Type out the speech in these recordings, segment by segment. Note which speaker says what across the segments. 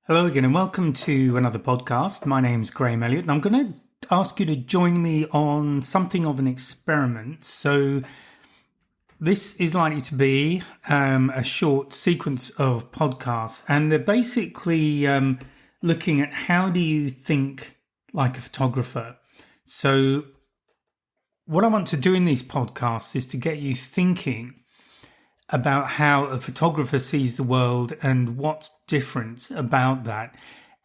Speaker 1: Hello again, and welcome to another podcast. My name's Graham Elliott, and I'm going to ask you to join me on something of an experiment. So, this is likely to be a short sequence of podcasts, and they're basically looking at how do you think like a photographer. So, what I want to do in these podcasts is to get you thinking about how a photographer sees the world and what's different about that.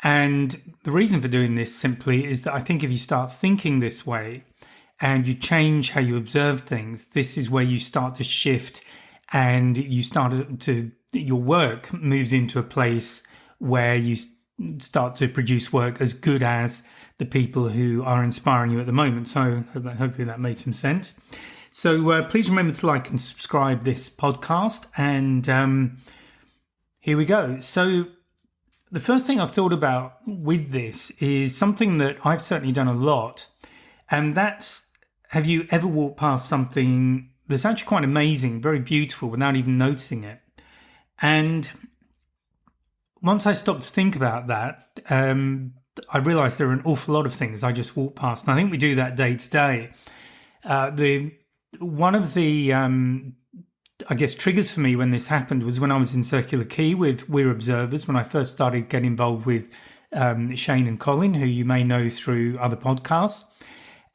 Speaker 1: And the reason for doing this simply is that I think if you start thinking this way and you change how you observe things, this is where you start to shift and your work moves into a place where you start to produce work as good as the people who are inspiring you at the moment. So hopefully that made some sense. So please remember to like and subscribe this podcast. And here we go. So the first thing I've thought about with this is something that I've certainly done a lot. And that's, have you ever walked past something that's actually quite amazing, very beautiful, without even noticing it? And once I stopped to think about that, I realized there are an awful lot of things I just walk past. And I think we do that day to day. One of the, I guess, triggers for me when this happened was when I was in Circular Quay with We're Observers, when I first started getting involved with Shane and Colin, who you may know through other podcasts.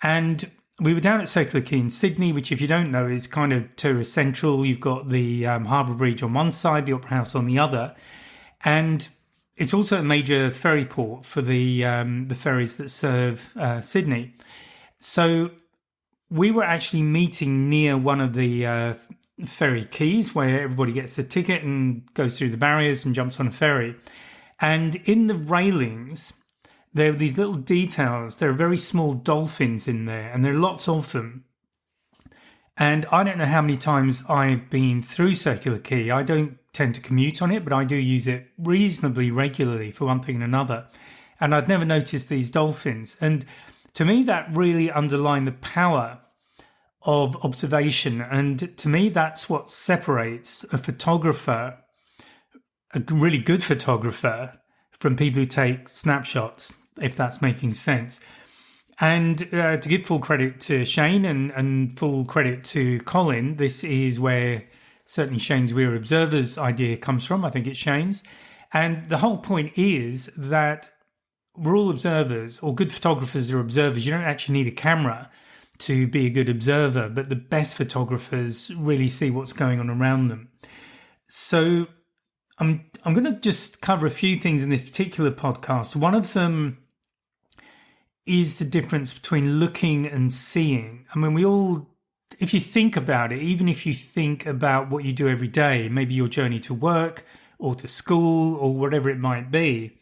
Speaker 1: And we were down at Circular Quay in Sydney, which, if you don't know, is kind of tourist central. You've got the Harbour Bridge on one side, the Opera House on the other. And it's also a major ferry port for the ferries that serve Sydney. So we were actually meeting near one of the ferry quays where everybody gets a ticket and goes through the barriers and jumps on a ferry. And in the railings, there are these little details. There are very small dolphins in there, and there are lots of them. And I don't know how many times I've been through Circular Quay. I don't tend to commute on it, but I do use it reasonably regularly for one thing and another. And I'd never noticed these dolphins. And to me, that really underlined the power of observation. And to me, that's what separates a photographer, a really good photographer, from people who take snapshots, if that's making sense. And to give full credit to Shane and full credit to Colin, this is where certainly Shane's We're Observers idea comes from. I think it's Shane's. And the whole point is that we're all observers, or good photographers are observers. You don't actually need a camera to be a good observer, but the best photographers really see what's going on around them. So I'm going to just cover a few things in this particular podcast. One of them is the difference between looking and seeing. I mean, we all, if you think about it, even if you think about what you do every day, maybe your journey to work or to school or whatever it might be,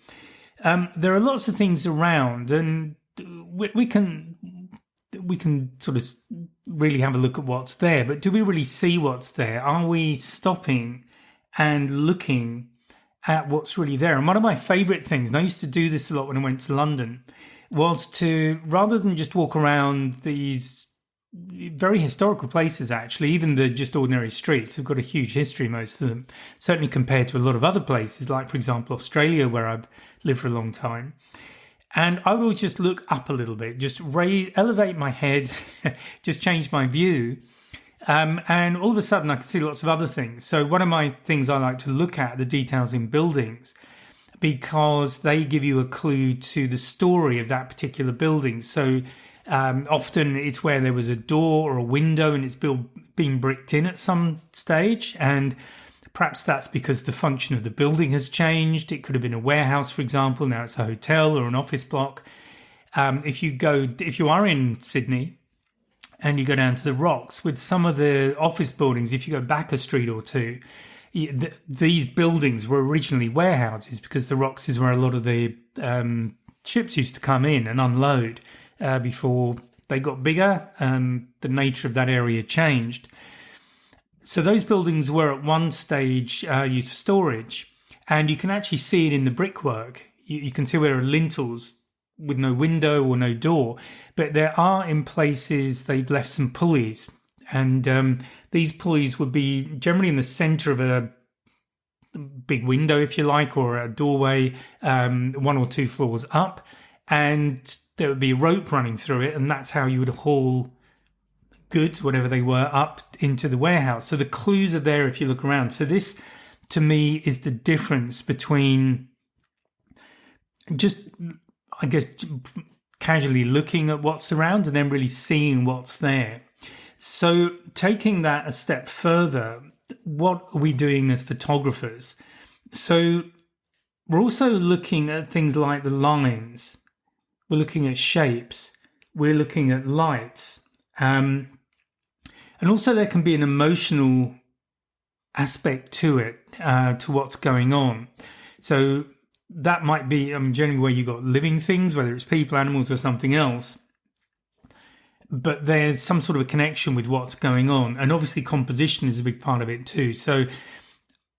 Speaker 1: there are lots of things around, and we can sort of really have a look at what's there. But do we really see what's there? Are we stopping and looking at what's really there? And one of my favourite things, and I used to do this a lot when I went to London, was to, rather than just walk around these very historical places, actually, even the just ordinary streets have got a huge history, most of them, certainly compared to a lot of other places, like, for example, Australia, where I've lived for a long time. And I will just look up a little bit, just elevate my head, just change my view. And all of a sudden, I can see lots of other things. So one of my things I like to look at are the details in buildings, because they give you a clue to the story of that particular building. So often it's where there was a door or a window and it's been bricked in at some stage. And perhaps that's because the function of the building has changed. It could have been a warehouse, for example. Now it's a hotel or an office block. If you are in Sydney and you go down to the Rocks, with some of the office buildings, if you go back a street or two, these buildings were originally warehouses, because the Rocks is where a lot of the ships used to come in and unload before they got bigger. The nature of that area changed. So those buildings were at one stage used for storage, and you can actually see it in the brickwork. You can see where there are lintels with no window or no door, but there are, in places, they've left some pulleys, and these pulleys would be generally in the centre of big window, if you like, or a doorway, 1 or 2 floors up, and there would be a rope running through it, and that's how you would haul goods, whatever they were, up into the warehouse. So the clues are there if you look around. So this, to me, is the difference between just, I guess, casually looking at what's around and then really seeing what's there. So taking that a step further, what are we doing as photographers? So we're also looking at things like the lines. We're looking at shapes. We're looking at lights. And also there can be an emotional aspect to it, to what's going on. So that might be, generally where you've got living things, whether it's people, animals, or something else. But there's some sort of a connection with what's going on. And obviously composition is a big part of it too. So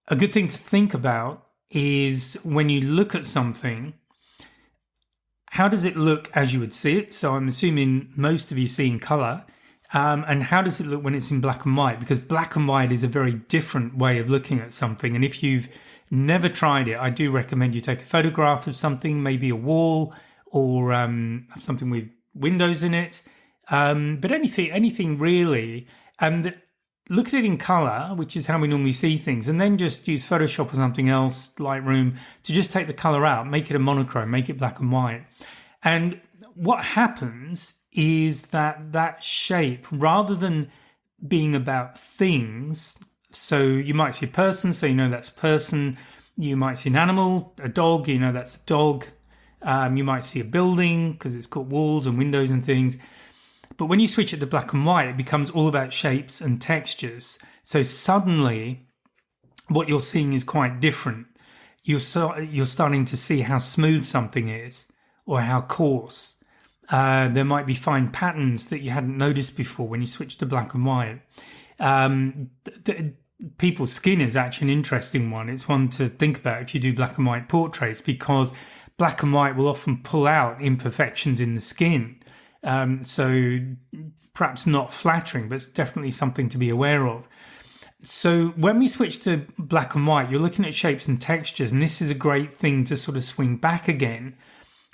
Speaker 1: a good thing to think about is when you look at something, how does it look as you would see it? So I'm assuming most of you see in colour. And how does it look when it's in black and white? Because black and white is a very different way of looking at something. And if you've never tried it, I do recommend you take a photograph of something, maybe a wall or something with windows in it. But anything really. And look at it in colour, which is how we normally see things. And then just use Photoshop or something else, Lightroom, to just take the colour out, make it a monochrome, make it black and white. And what happens is that shape, rather than being about things, so you might see a person, so you know that's a person. You might see an animal, a dog, you know that's a dog. You might see a building because it's got walls and windows and things. But when you switch it to black and white, it becomes all about shapes and textures. So suddenly what you're seeing is quite different. You're starting to see how smooth something is or how coarse. There might be fine patterns that you hadn't noticed before when you switch to black and white. People's skin is actually an interesting one. It's one to think about if you do black and white portraits, because black and white will often pull out imperfections in the skin. So perhaps not flattering, but it's definitely something to be aware of. So when we switch to black and white, you're looking at shapes and textures, and this is a great thing to sort of swing back again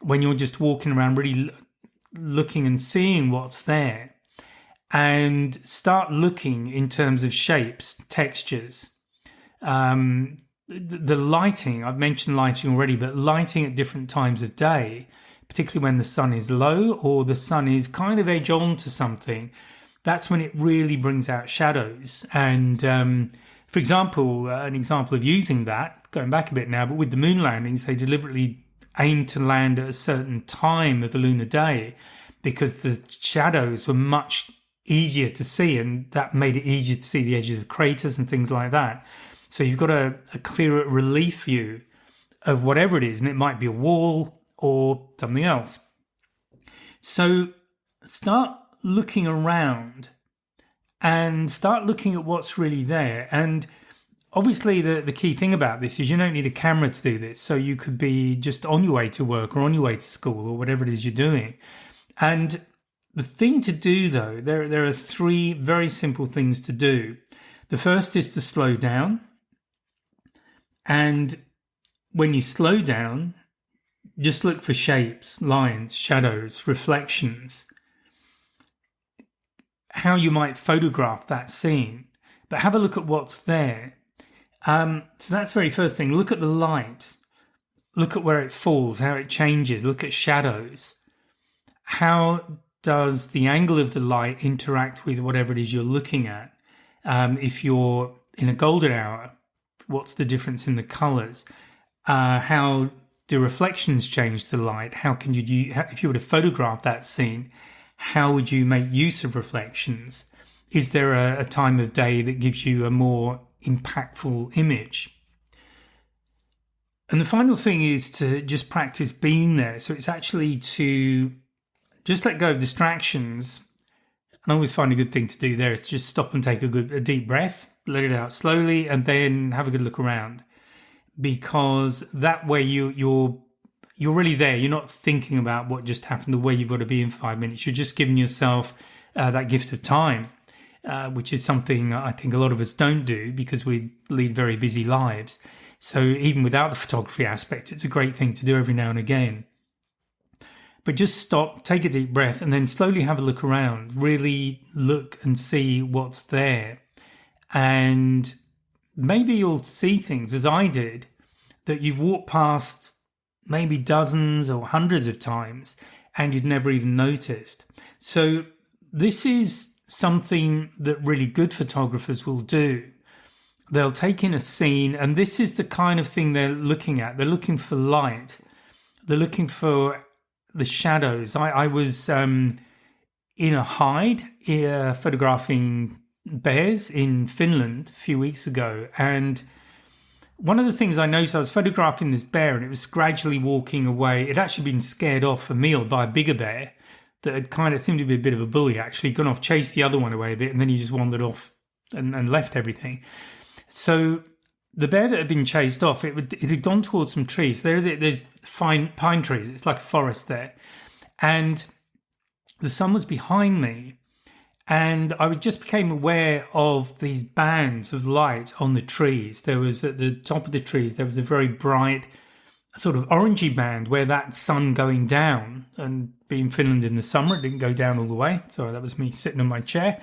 Speaker 1: when you're just walking around really looking and seeing what's there, and start looking in terms of shapes, textures. The lighting, I've mentioned lighting already, but lighting at different times of day, particularly when the sun is low or the sun is kind of edge on to something, that's when it really brings out shadows. And for example, an example of using that, going back a bit now, but with the moon landings, they deliberately aim to land at a certain time of the lunar day because the shadows were much easier to see, and that made it easier to see the edges of craters and things like that. So you've got a clearer relief view of whatever it is, and it might be a wall or something else. So start looking around and start looking at what's really there. And obviously, the key thing about this is you don't need a camera to do this. So you could be just on your way to work or on your way to school or whatever it is you're doing. And the thing to do, though, there are 3 very simple things to do. The first is to slow down. And when you slow down, just look for shapes, lines, shadows, reflections, how you might photograph that scene. But have a look at what's there. So that's the very first thing. Look at the light. Look at where it falls, how it changes. Look at shadows. How does the angle of the light interact with whatever it is you're looking at? If you're in a golden hour, what's the difference in the colours? How do reflections change the light? How can you, if you were to photograph that scene, how would you make use of reflections? Is there a time of day that gives you a more impactful image? And the final thing is to just practice being there. So it's actually to just let go of distractions. And I always find a good thing to do there is to just stop and take a deep breath, let it out slowly, and then have a good look around. Because that way you're really there. You're not thinking about what just happened, the way you've got to be in 5 minutes. You're just giving yourself that gift of time, which is something I think a lot of us don't do because we lead very busy lives. So even without the photography aspect, it's a great thing to do every now and again. But just stop, take a deep breath, and then slowly have a look around. Really look and see what's there. And maybe you'll see things, as I did, that you've walked past maybe dozens or hundreds of times and you'd never even noticed. So this is something that really good photographers will do. They'll take in a scene, and this is the kind of thing they're looking at. They're looking for light. They're looking for the shadows. I was in a hide photographing bears in Finland a few weeks ago, and one of the things I noticed, I was photographing this bear and it was gradually walking away. It had actually been scared off a meal by a bigger bear that had kind of seemed to be a bit of a bully, actually gone off, chased the other one away a bit, and then he just wandered off and left everything. So the bear that had been chased off, it had gone towards some trees. There's fine pine trees. It's like a forest there. And the sun was behind me. And I just became aware of these bands of light on the trees. There was at the top of the trees, there was a very bright sort of orangey band where that sun going down, and being Finland in the summer, it didn't go down all the way. Sorry, that was me sitting on my chair.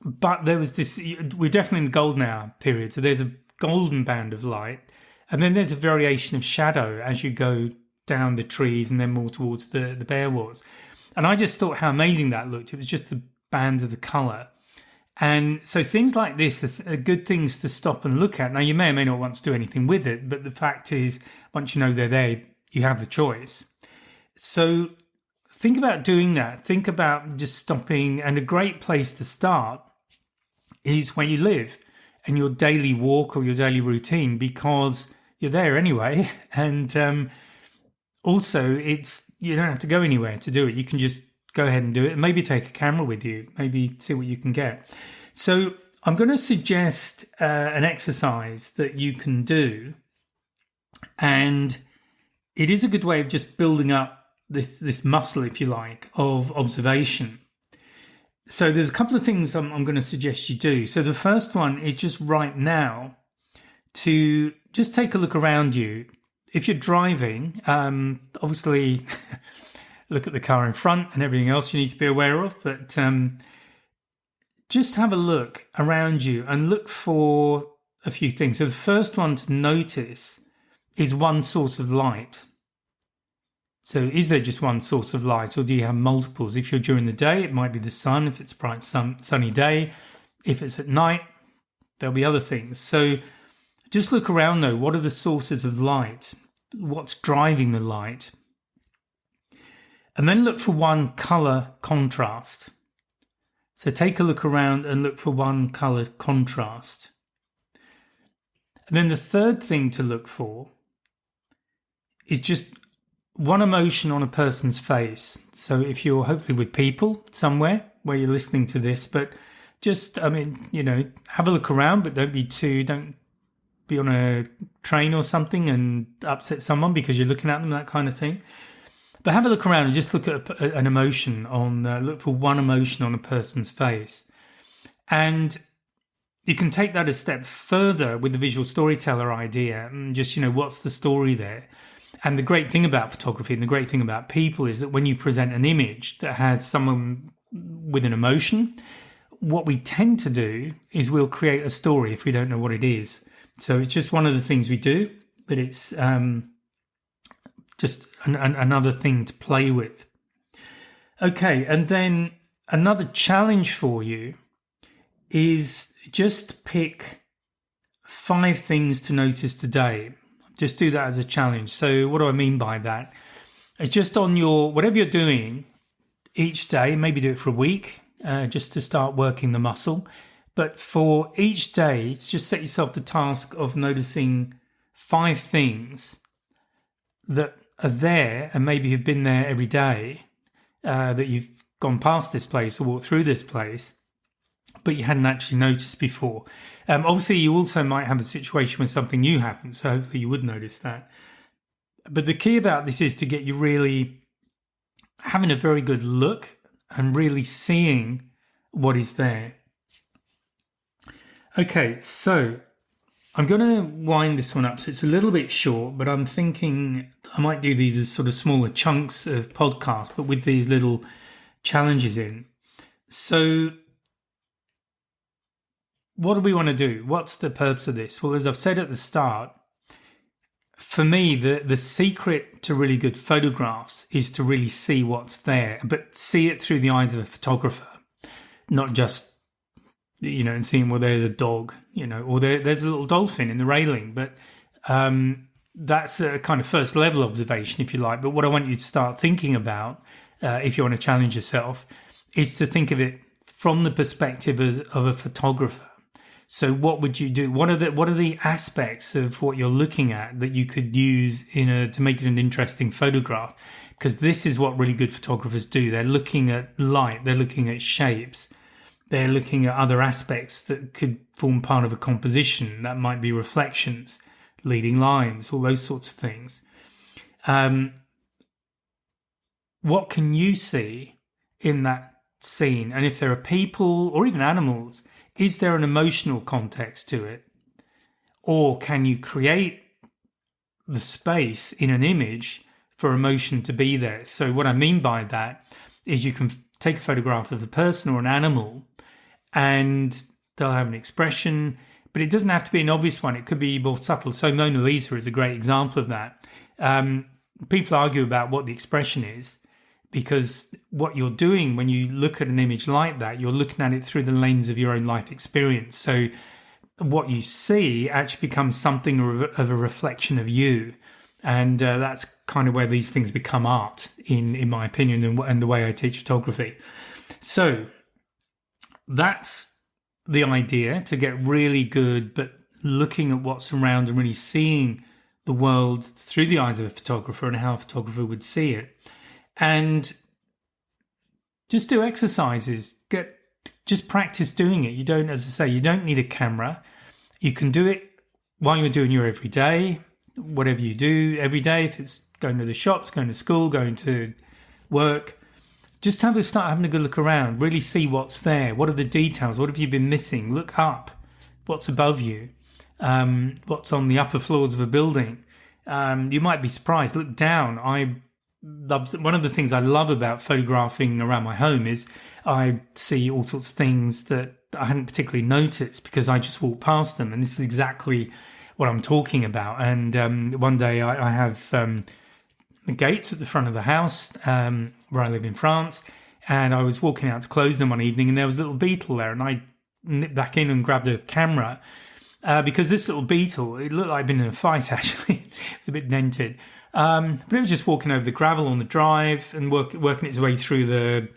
Speaker 1: But there was this, we're definitely in the golden hour period. So there's a golden band of light. And then there's a variation of shadow as you go down the trees and then more towards the bear was. And I just thought how amazing that looked. It was just the bands of the colour. And so things like this are good things to stop and look at. Now, you may or may not want to do anything with it, but the fact is, once you know they're there, you have the choice. So think about doing that. Think about just stopping. And a great place to start is where you live and your daily walk or your daily routine, because you're there anyway. And also, you don't have to go anywhere to do it. You can just go ahead and do it, and maybe take a camera with you, maybe see what you can get. So I'm going to suggest an exercise that you can do, and it is a good way of just building up this muscle, if you like, of observation. So there's a couple of things I'm going to suggest you do. So the first one is just right now to just take a look around you. If you're driving, obviously look at the car in front and everything else you need to be aware of, but just have a look around you and look for a few things. So the first one to notice is one source of light. So is there just one source of light, or do you have multiples? If you're during the day, it might be the sun, if it's a bright sunny day. If it's at night, there'll be other things. So just look around though. What are the sources of light? What's driving the light? And then look for one colour contrast. So take a look around and look for one colour contrast. And then the third thing to look for is just one emotion on a person's face. So if you're hopefully with people somewhere where you're listening to this, but just, have a look around, but don't be on a train or something and upset someone because you're looking at them, that kind of thing. But have a look around and just look at an emotion look for one emotion on a person's face. And you can take that a step further with the visual storyteller idea and just, what's the story there? And the great thing about photography and the great thing about people is that when you present an image that has someone with an emotion, what we tend to do is we'll create a story if we don't know what it is. So it's just one of the things we do, but it's just another thing to play with. Okay, and then another challenge for you is just pick 5 things to notice today. Just do that as a challenge. So what do I mean by that? It's just on whatever you're doing each day, maybe do it for a week, just to start working the muscle. But for each day, just set yourself the task of noticing 5 things that are there and maybe have been there every day, that you've gone past this place or walked through this place, but you hadn't actually noticed before. Obviously, you also might have a situation where something new happens, so hopefully you would notice that. But the key about this is to get you really having a very good look and really seeing what is there. Okay, so I'm going to wind this one up. So it's a little bit short, but I'm thinking I might do these as sort of smaller chunks of podcasts, but with these little challenges in. So what do we want to do? What's the purpose of this? Well, as I've said at the start, for me, the secret to really good photographs is to really see what's there, but see it through the eyes of a photographer, not just, and seeing, well, there's a dog, or there's a little dolphin in the railing. But that's a kind of first level observation, if you like. But what I want you to start thinking about, if you want to challenge yourself, is to think of it from the perspective of a photographer. So what would you do? What are the aspects of what you're looking at that you could use to make it an interesting photograph? Because this is what really good photographers do. They're looking at light, they're looking at shapes, they're looking at other aspects that could form part of a composition. That might be reflections, leading lines, all those sorts of things. What can you see in that scene? And if there are people or even animals, is there an emotional context to it? Or can you create the space in an image for emotion to be there? So what I mean by that is you can take a photograph of a person or an animal and they'll have an expression, but it doesn't have to be an obvious one. It could be more subtle. So Mona Lisa is a great example of that. People argue about what the expression is, because what you're doing when you look at an image like that, you're looking at it through the lens of your own life experience. So what you see actually becomes something of a reflection of you. And that's kind of where these things become art, in my opinion, and the way I teach photography. So that's the idea, to get really good, but looking at what's around and really seeing the world through the eyes of a photographer and how a photographer would see it. And just do exercises. Just practice doing it. You don't, as I say, you don't need a camera. You can do it while you're doing your everyday, whatever you do every day. If it's going to the shops, going to school, going to work, just start having a good look around. Really see what's there. What are the details? What have you been missing? Look up. What's above you? What's on the upper floors of a building? You might be surprised. Look down. One of the things I love about photographing around my home is I see all sorts of things that I hadn't particularly noticed because I just walked past them. And this is exactly what I'm talking about. And one day I have the gates at the front of the house where I live in France. And I was walking out to close them one evening and there was a little beetle there. And I nipped back in and grabbed a camera because this little beetle, it looked like I'd been in a fight actually. It was a bit dented. But it was just walking over the gravel on the drive and working its way through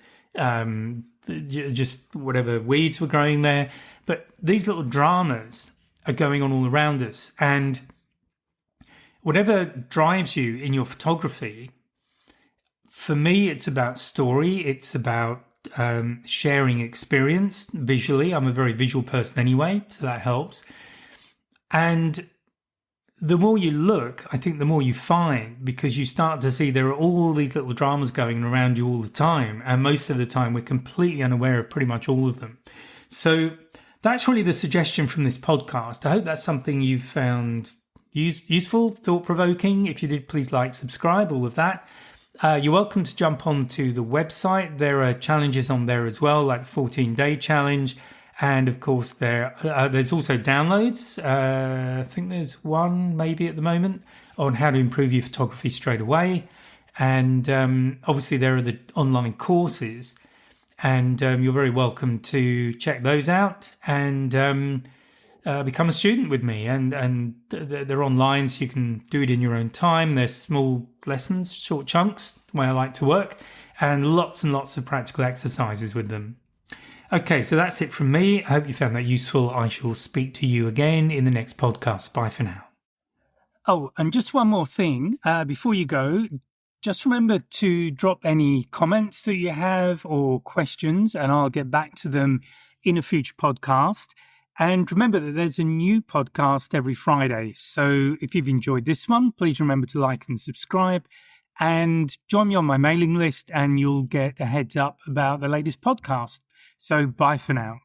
Speaker 1: just whatever weeds were growing there. But these little dramas are going on all around us. And whatever drives you in your photography, for me, it's about story. It's about sharing experience visually. I'm a very visual person anyway, so that helps. And the more you look, I think the more you find, because you start to see there are all these little dramas going around you all the time. And most of the time, we're completely unaware of pretty much all of them. So that's really the suggestion from this podcast. I hope that's something you found useful, thought-provoking. If you did, please like, subscribe, all of that. You're welcome to jump onto the website. There are challenges on there as well, like the 14-day challenge. And of course, there's also downloads. I think there's one maybe at the moment on how to improve your photography straight away. And obviously, there are the online courses. And you're very welcome to check those out and become a student with me. And they're online, so you can do it in your own time. They're small lessons, short chunks, the way I like to work, and lots of practical exercises with them. Okay, so that's it from me. I hope you found that useful. I shall speak to you again in the next podcast. Bye for now. Oh, and just one more thing before you go. Just remember to drop any comments that you have or questions, and I'll get back to them in a future podcast. And remember that there's a new podcast every Friday. So if you've enjoyed this one, please remember to like and subscribe and join me on my mailing list and you'll get a heads up about the latest podcast. So bye for now.